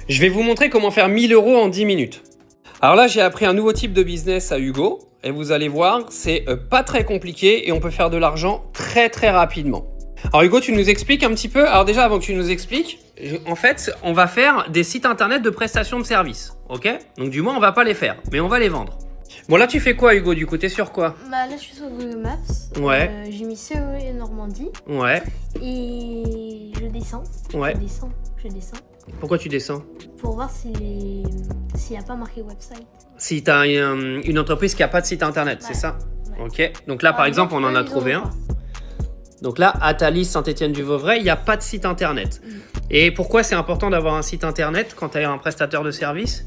Je vais vous montrer comment faire 1000 € en 10 minutes. Alors là, j'ai appris un nouveau type de business à Hugo. Et vous allez voir, c'est pas très compliqué et on peut faire de l'argent très rapidement. Alors Hugo, tu nous expliques un petit peu. Alors déjà, avant que tu nous expliques, en fait, on va faire des sites internet de prestations de services. Ok? Donc du moins, on va pas les faire, mais on va les vendre. Bon, là, tu fais quoi, Hugo, du coup? T'es sur quoi? Bah là, je suis sur Google Maps. Ouais. J'ai mis CE Normandie. Ouais. Et je descends. Ouais. Je descends. Pourquoi tu descends? Pour voir s'il n'y a pas marqué website. Si tu as une entreprise qui n'a pas de site internet, Ouais. c'est ça? Ouais. Ok. Donc là, par exemple, on en a trouvé un. Donc là, à Thalys, Saint-Étienne-du-Vauvray, il n'y a pas de site internet. Et pourquoi c'est important d'avoir un site internet quand tu es un prestataire de service?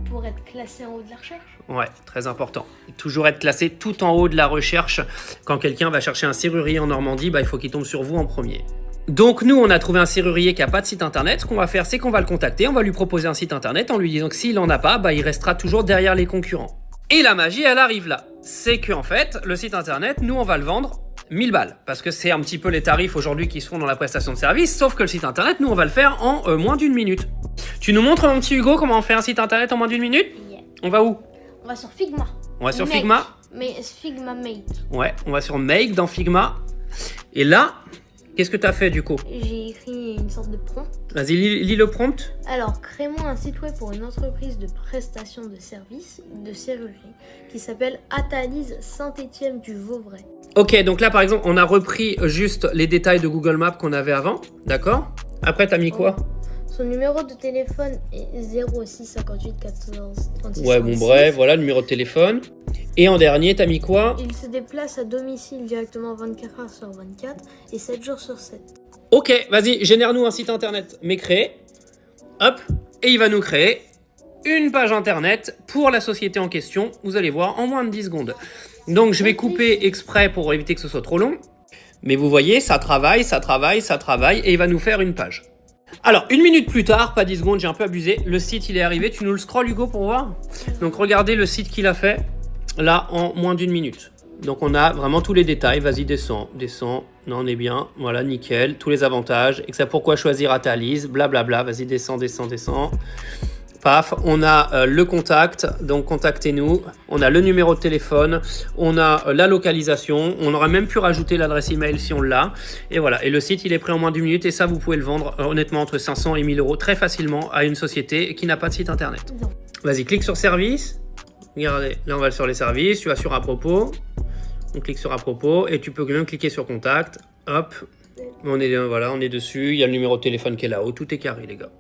Pour être classé en haut de la recherche. Ouais, très important. Toujours être classé tout en haut de la recherche. Quand quelqu'un va chercher un serrurier en Normandie, il faut qu'il tombe sur vous en premier. Donc nous, on a trouvé un serrurier qui n'a pas de site internet. Ce qu'on va faire, c'est qu'on va le contacter, on va lui proposer un site internet en lui disant que s'il n'en a pas, il restera toujours derrière les concurrents. Et la magie, elle arrive là. C'est qu'en fait, le site internet, nous, on va le vendre 1000 balles. Parce que c'est un petit peu les tarifs aujourd'hui qui se font dans la prestation de service. Sauf que le site internet, nous, on va le faire en moins d'1 minute. Tu nous montres, mon petit Hugo, comment on fait un site internet en moins d'1 minute? Yeah. On va où? On va sur Figma. On va sur Make. Figma. Mais Figma Make. Ouais, on va sur Make dans Figma. Et là, qu'est-ce que tu as fait du coup? J'ai écrit une sorte de prompt. Vas-y, lis le prompt. Alors, crée-moi un site web pour une entreprise de prestation de services de serrurerie qui s'appelle Thalys Saint-Étienne-du-Vauvray. Ok, donc là par exemple, on a repris juste les détails de Google Maps qu'on avait avant, d'accord? Après, t'as mis quoi? Son numéro de téléphone est 06 58 14 36 Ouais, bon 36. bref, voilà le numéro de téléphone. Et en dernier, t'as mis quoi? Il se déplace à domicile directement 24 heures sur 24 et 7 jours sur 7. Ok, vas-y, génère-nous un site internet, mais créé. Hop, et il va nous créer une page internet pour la société en question. Vous allez voir, en moins de 10 secondes. Donc je vais couper exprès pour éviter que ce soit trop long. Mais vous voyez, ça travaille, et il va nous faire une page. Alors, 1 minute plus tard, pas 10 secondes, j'ai un peu abusé. Le site, il est arrivé. Tu nous le scrolles, Hugo, pour voir? Donc regardez le site qu'il a fait, là, en moins d'1 minute. Donc on a vraiment tous les détails. Vas-y, descends. Non, on est bien. Voilà, nickel. Tous les avantages. Et que ça, pourquoi choisir Thalys, blablabla. Vas-y, descends. Paf, on a le contact, donc contactez-nous. On a le numéro de téléphone. On a la localisation. On aurait même pu rajouter l'adresse email si on l'a. Et voilà. Et le site, il est prêt en moins d'1 minute. Et ça, vous pouvez le vendre honnêtement entre 500 et 1000 € très facilement à une société qui n'a pas de site internet. Vas-y, clique sur service. Regardez, là, on va sur les services. Tu vas sur à propos. On clique sur à propos et tu peux même cliquer sur contact. Hop, on est dessus. Il y a le numéro de téléphone qui est là-haut. Tout est carré, les gars.